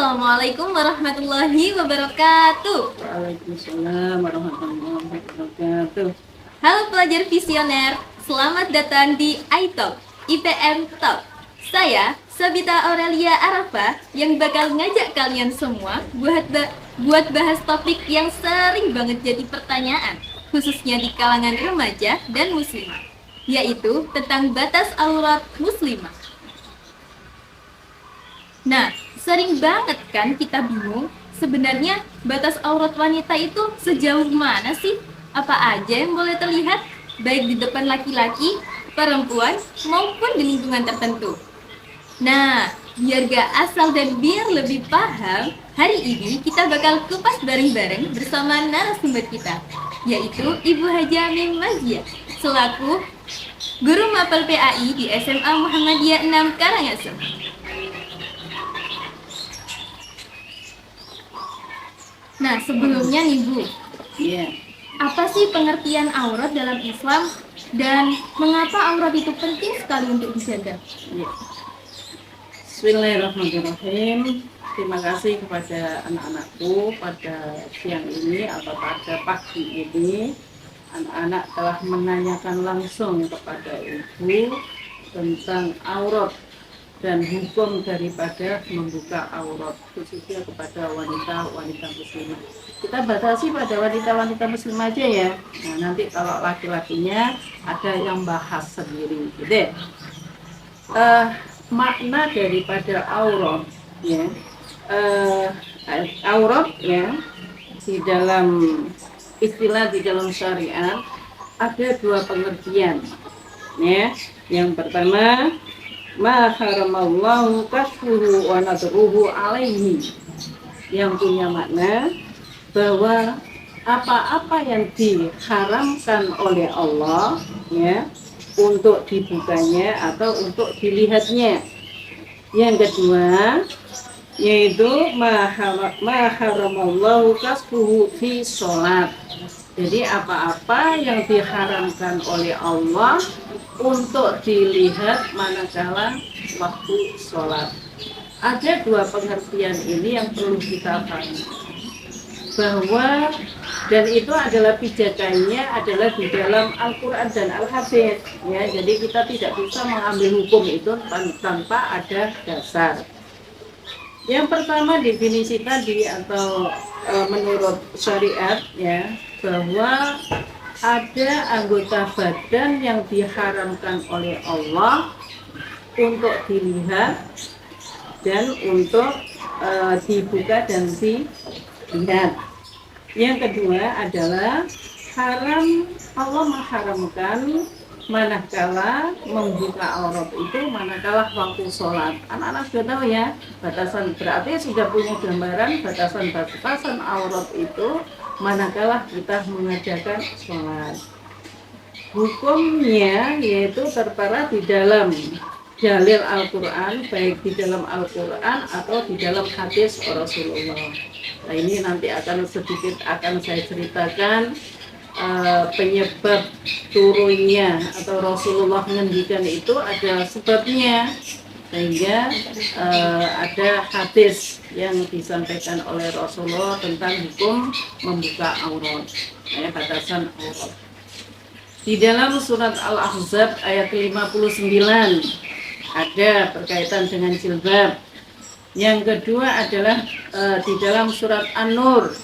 Assalamualaikum warahmatullahi wabarakatuh. Waalaikumsalam warahmatullahi wabarakatuh. Halo pelajar visioner, selamat datang di iTalk IPM Talk. Saya Sabita Aurelia Arafa yang bakal ngajak kalian semua buat bahas topik yang sering banget jadi pertanyaan, khususnya di kalangan remaja dan muslimah, yaitu tentang batas aurat muslimah. Nah, sering banget kan kita bingung, sebenarnya batas aurat wanita itu sejauh mana sih? Apa aja yang boleh terlihat, baik di depan laki-laki, perempuan, maupun di lingkungan tertentu. Nah, biar gak asal dan biar lebih paham, hari ini kita bakal kupas bareng-bareng bersama narasumber kita, yaitu Ibu Haja Mim Mazia, selaku Guru Mapel PAI di SMA Muhammadiyah 6 Karangasem. Nah, sebelumnya nih Bu, Iya. apa sih pengertian aurat dalam Islam dan mengapa aurat itu penting sekali untuk dijaga? Iya. Bismillahirrahmanirrahim. Terima kasih kepada anak-anakku pada siang ini atau pada pagi ini. Anak-anak telah menanyakan langsung kepada ibu tentang aurat dan hukum daripada membuka aurat, khususnya kepada wanita-wanita muslimah. Kita batasi pada wanita-wanita muslimah aja ya. Nah, nanti kalau laki-lakinya ada yang bahas sendiri, gitu. Makna daripada aurat, ya, aurat ya di dalam istilah di dalam syariat ada dua pengertian, ya. Yang pertama, ma haramallahu kasfuhu wa nadruhu alaihi, yang punya makna bahwa apa-apa yang diharamkan oleh Allah ya untuk dibukanya atau untuk dilihatnya. Yang kedua yaitu ma haramallahu kasfuhu fi sholat. Jadi apa-apa yang diharamkan oleh Allah untuk dilihat manakala waktu sholat. Ada dua pengertian ini yang perlu kita pahami, bahwa dan itu adalah pijakannya adalah di dalam Al-Quran dan Al-Hadis ya. Jadi kita tidak bisa mengambil hukum itu tanpa ada dasar. Yang pertama definisi tadi atau menurut syariat ya, bahwa ada anggota badan yang diharamkan oleh Allah untuk dilihat dan untuk dibuka dan dilihat. Yang kedua adalah haram, Allah mengharamkan manakala membuka aurat itu manakala waktu sholat. Anak-anak sudah tahu ya, batasan, berarti sudah punya gambaran batasan aurat itu manakala kita mengerjakan sholat. Hukumnya yaitu tertera di dalam dalil Al-Quran, baik di dalam Al-Quran atau di dalam hadis Rasulullah. Nah, ini nanti akan saya ceritakan penyebab turunnya atau Rasulullah menghentikan itu ada sebabnya, sehingga ada hadis yang disampaikan oleh Rasulullah tentang hukum membuka aurat, batasan aurat. Di dalam surat Al-Ahzab ayat 59 ada berkaitan dengan jilbab. Yang kedua adalah di dalam surat An-Nur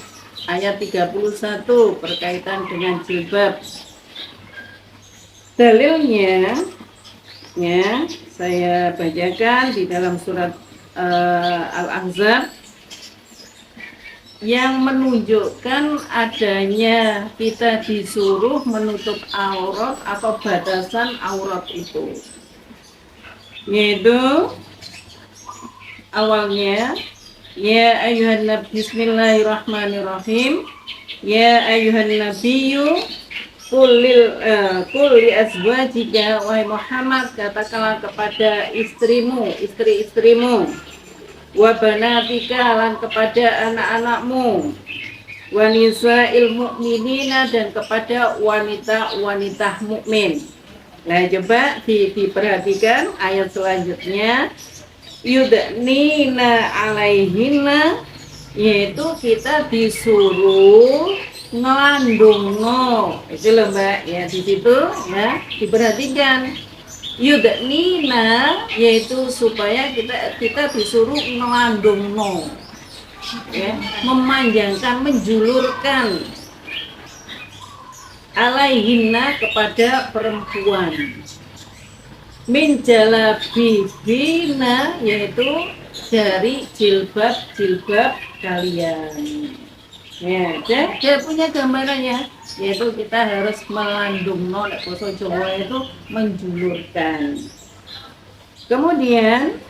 ayat 31 berkaitan dengan jilbab. Dalilnya ya, saya bacakan di dalam surat Al-Ahzab yang menunjukkan adanya kita disuruh menutup aurat atau batasan aurat itu, yaitu awalnya ya ayuhan nabi, bismillahirrahmanirrahim, ya ayuhan nabiyyu qul li azwajika, wahai Muhammad katakanlah kepada istri-istrimu, wa banatika, lan kepada anak-anakmu, wa nisa'il mu'minina, dan kepada wanita-wanita mukmin. Nah, coba diperhatikan ayat selanjutnya, yudnina alaihinna, yaitu kita disuruh ngelandungno. Itu loh Mbak, ya di situ ya diperhatikan. Yudnina yaitu supaya kita disuruh ngelandungno, ya, memanjangkan, menjulurkan alaihinna kepada perempuan. Min jalabibina yaitu dari jilbab-jilbab kalian. Ya, dia punya gambarannya, yaitu kita harus melandungno, nek basa Jawa itu menjulurkan. Kemudian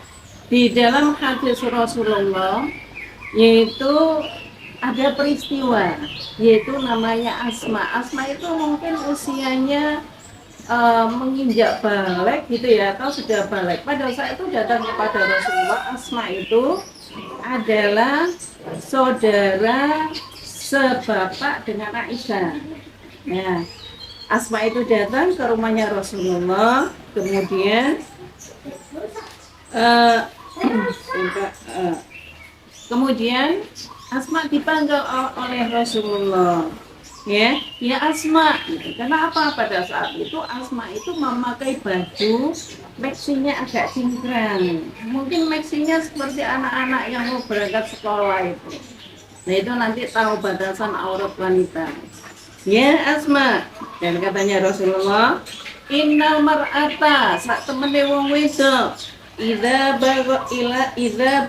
di dalam hadis Rasulullah yaitu ada peristiwa, yaitu namanya Asma. Asma itu mungkin usianya menginjak balik gitu ya, atau sudah balik. Pada saat itu datang kepada Rasulullah. Asma itu adalah saudara sebapak dengan Aisyah. Nah, Asma itu datang ke rumahnya Rasulullah, kemudian kemudian Asma dipanggil oleh Rasulullah. Ya Asma, gitu. Karena apa? Pada saat itu Asma itu memakai baju maksinya agak cingkrang. Mungkin maksinya seperti anak-anak yang mau berangkat sekolah itu. Nah itu nanti tahu batasan aurat wanita. Ya Asma, dan katanya Rasulullah, innal mar'ata sak temene wong wedok idza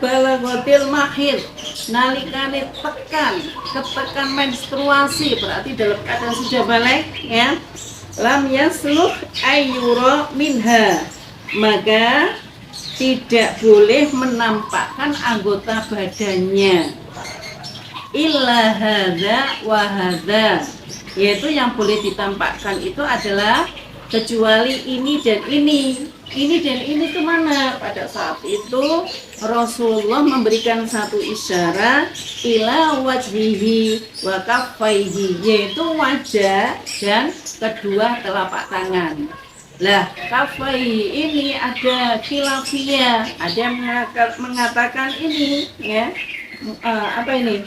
balaghatil mahid, nalikane ketekan menstruasi, berarti dalam keadaan sudah balik ya, lam yasluh ayyura minha, maka tidak boleh menampakkan anggota badannya, illa hadza wa hadza, yaitu yang boleh ditampakkan itu adalah kecuali ini dan ini. Ini dan ini itu mana? Pada saat itu Rasulullah memberikan satu isyarat ila wajhihi wa kaffaihi, yaitu wajah dan kedua telapak tangan. Lah, kaffaihi ini ada khilafiyah, ada yang mengatakan ini ya. Apa ini?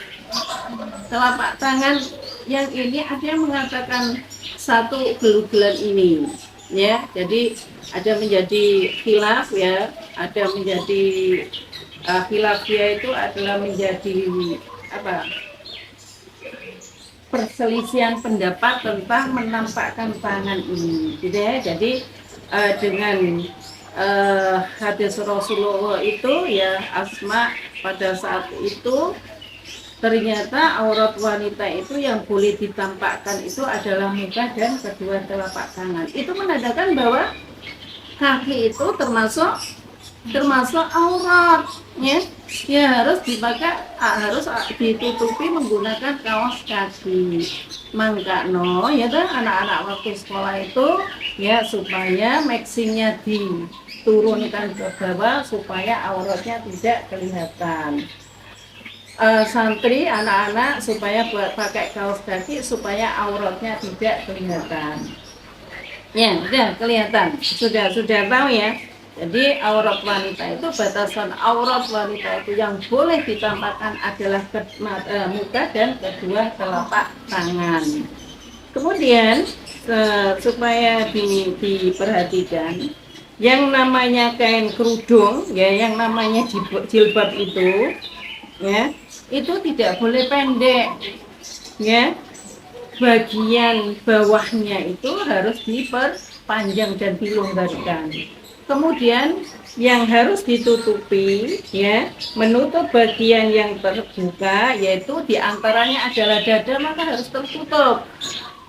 Telapak tangan yang ini ada yang mengatakan satu gelugelan ini. Ya, jadi ada menjadi khilaf ya, ada menjadi khilafiyah itu adalah menjadi apa? Perselisihan pendapat tentang menampakkan tangan ini, gitu ya. Jadi dengan hadis Rasulullah itu ya, Asma pada saat itu ternyata aurat wanita itu yang boleh ditampakkan itu adalah muka dan kedua telapak tangan. Itu menandakan bahwa kaki itu termasuk aurat, ya. Ya harus dipakai, harus ditutupi menggunakan kaos kaki. Mangkano ya kan anak-anak waktu sekolah itu ya, supaya maksinya diturunkan ke bawah supaya auratnya tidak kelihatan. Santri anak-anak supaya buat pakai kaos kaki supaya auratnya tidak kelihatan. Ya, sudah kelihatan, sudah tahu ya. Jadi aurat wanita itu, batasan aurat wanita itu yang boleh ditampakkan adalah muka dan kedua telapak tangan. Kemudian supaya diperhatikan, yang namanya kain kerudung ya, yang namanya jilbab itu ya, itu tidak boleh pendek ya, bagian bawahnya itu harus diperpanjang dan dilonggarkan. Kemudian yang harus ditutupi ya, menutup bagian yang terbuka, yaitu diantaranya adalah dada, maka harus tertutup.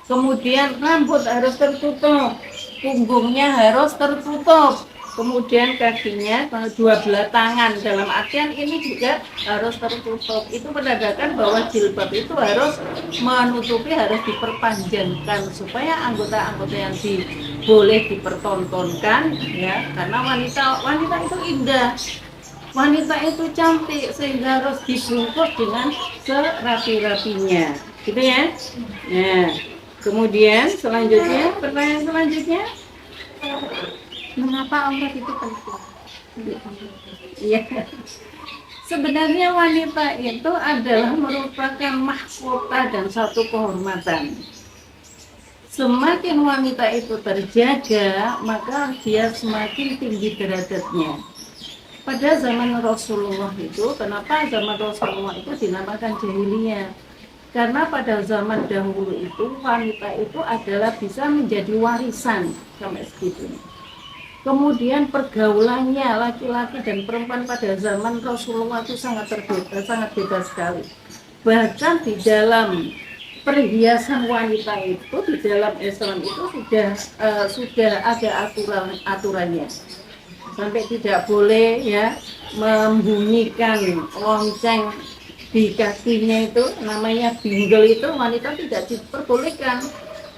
Kemudian rambut harus tertutup, punggungnya harus tertutup. Kemudian kakinya, dua belah tangan dalam artian ini juga harus tertutup. Itu menandakan bahwa jilbab itu harus menutupi, harus diperpanjangkan supaya anggota-anggota yang boleh dipertontonkan ya, karena wanita itu indah, wanita itu cantik, sehingga harus dibungkus dengan serapi-rapinya, gitu ya. Nah, kemudian selanjutnya, pertanyaan selanjutnya, Mengapa aurat itu penting? Iya. Sebenarnya wanita itu adalah merupakan mahkota dan satu kehormatan. Semakin wanita itu terjaga, maka dia semakin tinggi derajatnya. Pada zaman Rasulullah itu, kenapa zaman Rasulullah itu dinamakan jahiliyah? Karena pada zaman dahulu itu, wanita itu adalah bisa menjadi warisan sampai segitu. Kemudian pergaulannya laki-laki dan perempuan pada zaman Rasulullah itu sangat berbeda, sangat beda sekali. Bahkan di dalam perhiasan wanita itu, di dalam Islam itu sudah ada aturannya. Sampai tidak boleh ya membunyikan lonceng di kakinya itu, namanya bingle itu, wanita tidak diperbolehkan.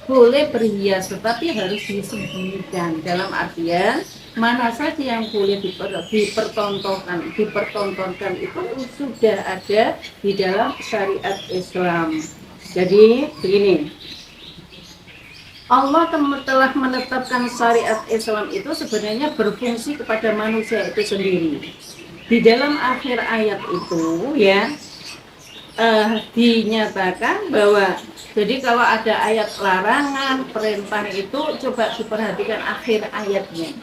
Boleh berhias tetapi harus disembunyikan, dalam artian mana saja yang boleh dipertontonkan itu sudah ada di dalam syariat Islam. Jadi begini, Allah telah menetapkan syariat Islam itu sebenarnya berfungsi kepada manusia itu sendiri. Di dalam akhir ayat itu ya dinyatakan bahwa jadi kalau ada ayat larangan, perintah itu coba diperhatikan akhir ayatnya.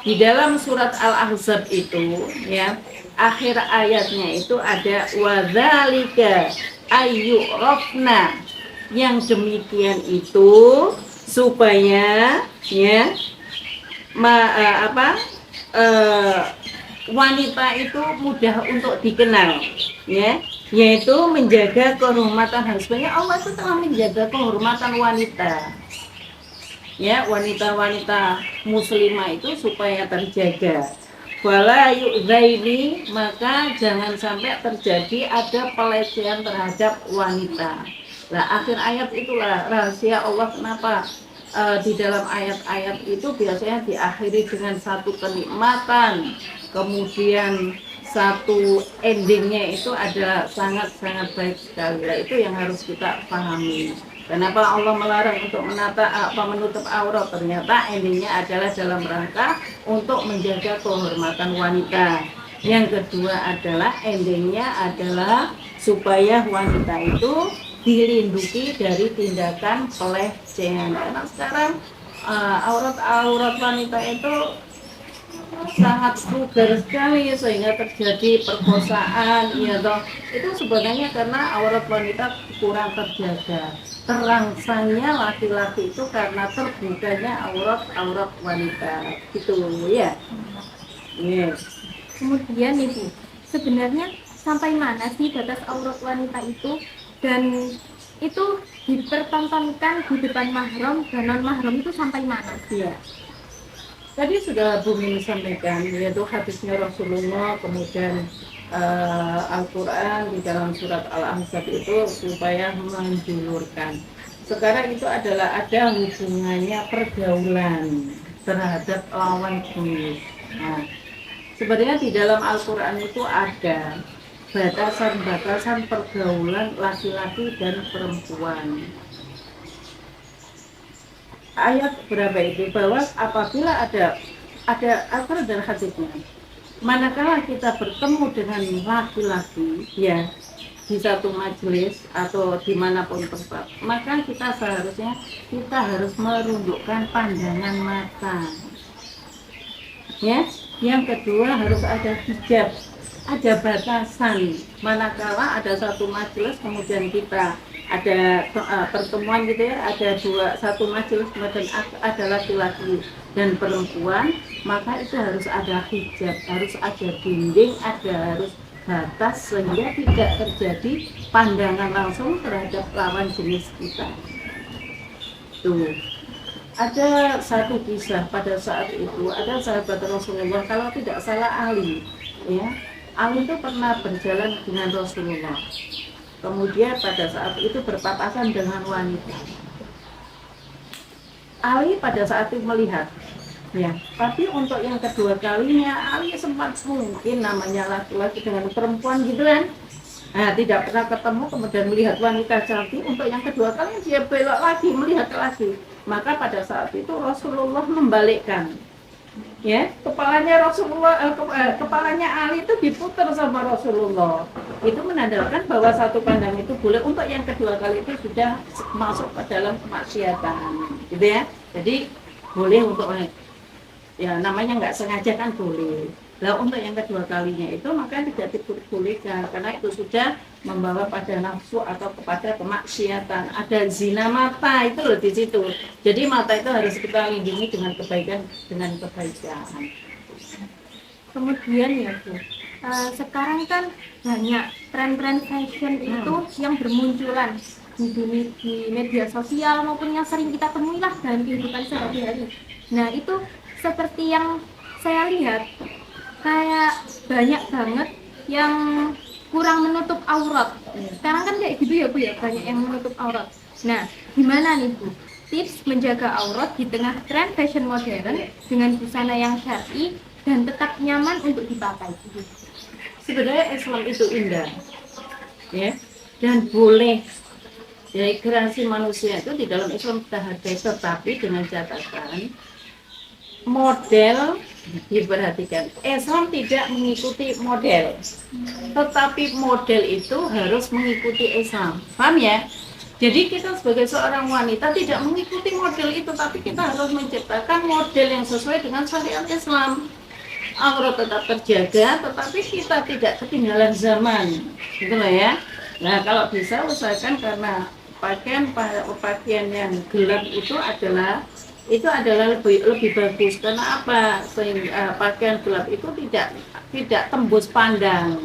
Di dalam surat Al-Ahzab itu ya, akhir ayatnya itu ada wadzalika ayyurafna. Yang demikian itu supaya ya wanita itu mudah untuk dikenal ya, yaitu menjaga kehormatan husbandnya. Allah itu telah menjaga kehormatan wanita ya, wanita-wanita muslimah itu supaya terjaga. Wala yu'zaini, maka jangan sampai terjadi ada pelecehan terhadap wanita. Nah, akhir ayat itulah rahasia Allah kenapa di dalam ayat-ayat itu biasanya diakhiri dengan satu kenikmatan, kemudian satu endingnya itu adalah sangat-sangat baik sekali. Nah, itu yang harus kita pahami. Kenapa Allah melarang untuk menutup aurat? Ternyata endingnya adalah dalam rangka untuk menjaga kehormatan wanita. Yang kedua adalah endingnya adalah supaya wanita itu dilindungi dari tindakan pelecehan. Karena sekarang aurat wanita itu sangat vulgar sekali sehingga terjadi perkosaan ya toh. Itu sebenarnya karena aurat wanita kurang terjaga. Terangsangnya laki-laki itu karena terbukanya aurat wanita gitu ya. Yes. Kemudian Ibu, sebenarnya sampai mana sih batas aurat wanita itu, dan itu dipertontonkan di depan mahram dan non mahram itu sampai mana sih? Iya. Tadi sudah Bu Mimi sampaikan, yaitu hadisnya Rasulullah, kemudian Al-Quran di dalam surat Al-Ahzab itu supaya menjulurkan. Sekarang itu adalah ada hubungannya pergaulan terhadap lawan jenis. Nah, sebenarnya di dalam Al-Quran itu ada batasan-batasan pergaulan laki-laki dan perempuan. Ayat berapa itu, bahwa apabila ada Al-Quran dan hadisnya, manakala kita bertemu dengan laki-laki ya di satu majelis atau dimanapun tempat, maka kita harus merundukkan pandangan mata ya. Yang kedua harus ada hijab, ada batasan. Manakala ada satu majelis kemudian kita ada pertemuan gitu ya, ada satu majelis kemudian ada laki-laki dan perempuan, maka itu harus ada hijab, harus ada dinding, harus batas sehingga tidak terjadi pandangan langsung terhadap lawan jenis kita. Tuh. Ada satu kisah pada saat itu, ada sahabat Rasulullah, kalau tidak salah Ali ya. Ali itu pernah berjalan dengan Rasulullah. Kemudian pada saat itu berpapasan dengan wanita. Ali pada saat itu melihat, ya. Tapi untuk yang kedua kalinya, Ali sempat mungkin namanya laki-laki dengan perempuan gitu kan. Nah, tidak pernah ketemu, kemudian melihat wanita cantik. Untuk yang kedua kalinya dia belok lagi, melihat lagi. Maka pada saat itu Rasulullah membalikkan. Ya, kepalanya Rasulullah, kepalanya Ali itu diputar sama Rasulullah. Itu menandakan bahwa satu pandang itu boleh, untuk yang kedua kali itu sudah masuk ke dalam kemaksiatan, gitu ya. Jadi boleh untuk, ya namanya nggak sengaja kan boleh. Nah untuk yang kedua kalinya itu maka tidak diperbolehkan karena itu sudah membawa pada nafsu atau kepada kemaksiatan. Ada zina mata itu loh di situ. Jadi mata itu harus kita lindungi dengan kebaikan, dengan kebaikan. Kemudian ya Bu, sekarang kan banyak tren-tren fashion itu yang bermunculan di media sosial maupun yang sering kita temui lah dalam kehidupan sehari-hari. Nah itu seperti yang saya lihat, kayak banyak banget yang kurang menutup aurat. Sekarang kan kayak gitu ya Bu ya, banyak yang menutup aurat. Nah, gimana nih Bu tips menjaga aurat di tengah tren fashion modern dengan busana yang syar'i dan tetap nyaman untuk dipakai? Sebenarnya Islam itu indah, ya, dan boleh. Jadi kreasi manusia itu di dalam Islam kita hargai, tetapi dengan catatan model diperhatikan. Islam tidak mengikuti model, tetapi model itu harus mengikuti Islam. Paham ya? Jadi kita sebagai seorang wanita tidak mengikuti model itu, tapi kita harus menciptakan model yang sesuai dengan syariat Islam. Aurat tetap terjaga, tetapi kita tidak ketinggalan zaman, gitu loh ya. Nah kalau bisa usahakan, karena pakaian yang gelap itu adalah lebih bagus. Karena apa? Sehingga pakaian gelap itu tidak tembus pandang.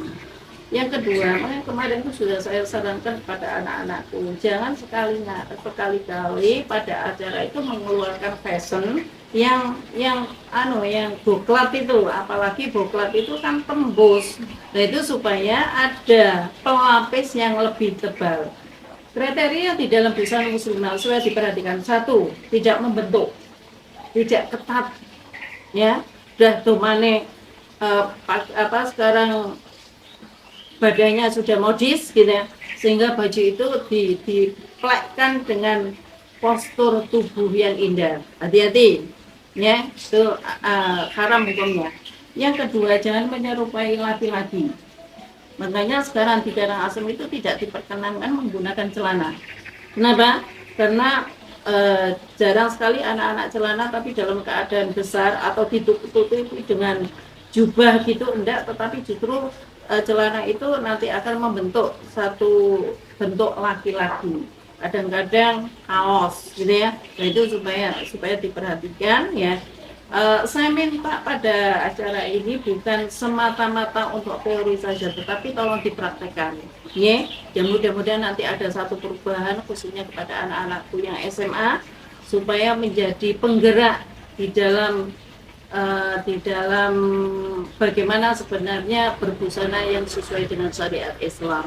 Yang kedua, makanya kemarin itu sudah saya sarankan kepada anak-anakku, jangan sekali-kali pada acara itu mengeluarkan fashion yang boklat itu, apalagi boklat itu kan tembus. Nah itu supaya ada pelapis yang lebih tebal. Kriteria di dalam busana muslimah supaya diperhatikan: satu, tidak membentuk, tidak ketat, ya. Udah domane sekarang badannya sudah modis gitu ya, sehingga baju itu diplekkan dengan postur tubuh yang indah. Hati-hati ya, itu haram hukumnya. Yang kedua, jangan menyerupai laki-laki. Makanya sekarang di Karangasem itu tidak diperkenankan menggunakan celana. Kenapa? Karena jarang sekali anak-anak celana tapi dalam keadaan besar atau ditutupi dengan jubah gitu, enggak, tetapi justru celana itu nanti akan membentuk satu bentuk laki-laki. Kadang-kadang kaos gitu ya. Nah itu supaya diperhatikan ya. Saya minta pada acara ini bukan semata-mata untuk teori saja, tetapi tolong dipraktekkan. Ya, dan mudah-mudahan nanti ada satu perubahan khususnya kepada anak-anakku yang SMA, supaya menjadi penggerak di dalam bagaimana sebenarnya berbusana yang sesuai dengan syariat Islam.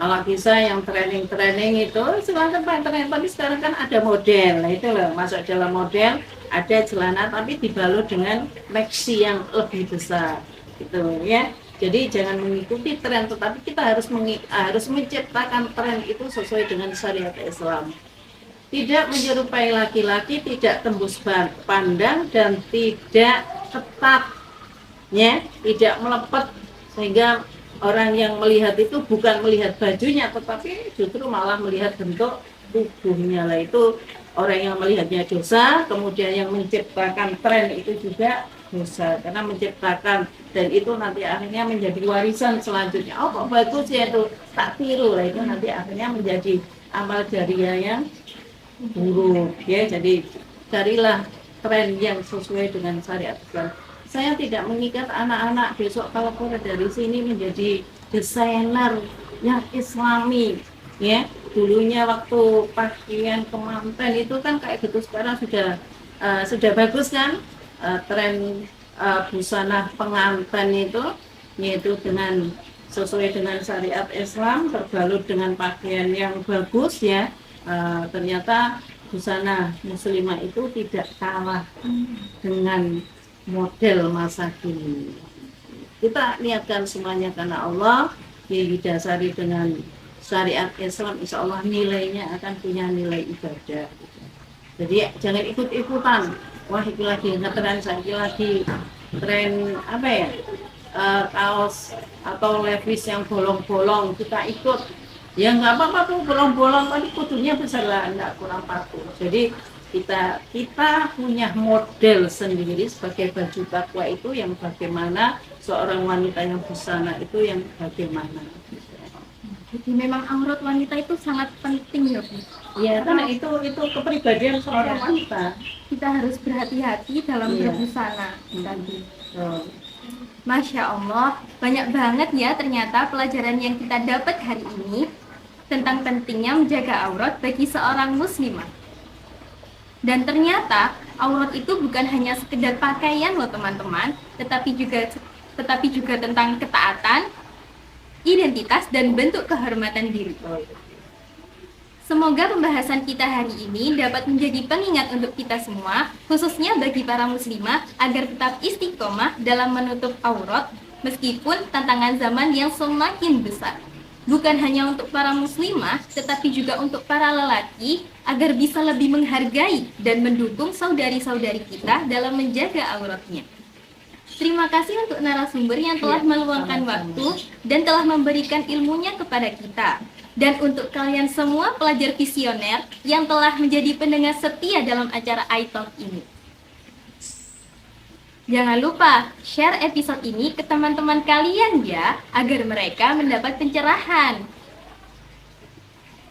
Kalau bisa yang training itu silahkan Pak training, tapi sekarang kan ada model, nah itu loh, masuk dalam model ada celana tapi dibalut dengan maxi yang lebih besar gitu ya. Jadi jangan mengikuti tren, tetapi kita harus menciptakan tren itu sesuai dengan syariat Islam. Tidak menyerupai laki-laki, tidak tembus pandang, dan tidak ketat, ya, tidak melepet, sehingga orang yang melihat itu bukan melihat bajunya, tetapi justru malah melihat bentuk tubuhnya. Lah itu orang yang melihatnya dosa, kemudian yang menciptakan tren itu juga dosa, karena menciptakan, dan itu nanti akhirnya menjadi warisan selanjutnya. Oh kok bagus ya, itu tak tiru. Lah itu nanti akhirnya menjadi amal jariah yang buruk ya. Jadi carilah tren yang sesuai dengan syariat Islam. Saya tidak mengikat anak-anak besok kalau keluar dari sini menjadi desainer yang Islami ya. Dulunya waktu pakaian kemanten itu kan kayak gitu, sekarang sudah bagus kan, tren busana pengantin itu, yaitu dengan sesuai dengan syariat Islam, berbalut dengan pakaian yang bagus ya. Ternyata busana muslimah itu tidak kalah dengan model masa kini. Kita niatkan semuanya karena Allah, didasari dengan syariat Islam, insya Allah nilainya akan punya nilai ibadah. Jadi jangan ikut-ikutan wah itu lagi ngetren, saya lagi tren apa ya, kaos atau levis yang bolong-bolong, kita ikut. Ya nggak apa-apa tuh bolong-bolong, tapi kudunya besar lah, nggak kurang patuh. Jadi kita punya model sendiri sebagai baju takwa itu yang bagaimana, seorang wanita yang busana itu yang bagaimana. Jadi memang aurat wanita itu sangat penting ya Bu. Ya karena itu kepribadian seorang wanita. Kita harus berhati-hati dalam Iya. berbusana tadi. Oh. Masya Allah, banyak banget ya ternyata pelajaran yang kita dapat hari ini tentang pentingnya menjaga aurat bagi seorang muslimah. Dan ternyata aurat itu bukan hanya sekedar pakaian loh teman-teman, tetapi juga tentang ketaatan, identitas, dan bentuk kehormatan diri. Semoga pembahasan kita hari ini dapat menjadi pengingat untuk kita semua, khususnya bagi para muslimah, agar tetap istiqomah dalam menutup aurat meskipun tantangan zaman yang semakin besar. Bukan hanya untuk para muslimah, tetapi juga untuk para lelaki, agar bisa lebih menghargai dan mendukung saudari-saudari kita dalam menjaga auratnya. Terima kasih untuk narasumber yang telah meluangkan waktu dan telah memberikan ilmunya kepada kita. Dan untuk kalian semua pelajar visioner yang telah menjadi pendengar setia dalam acara iTalk ini. Jangan lupa share episode ini ke teman-teman kalian ya, agar mereka mendapat pencerahan.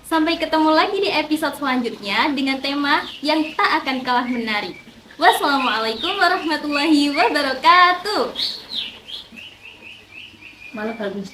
Sampai ketemu lagi di episode selanjutnya dengan tema yang tak akan kalah menarik. Wassalamualaikum warahmatullahi wabarakatuh. Malah bagus.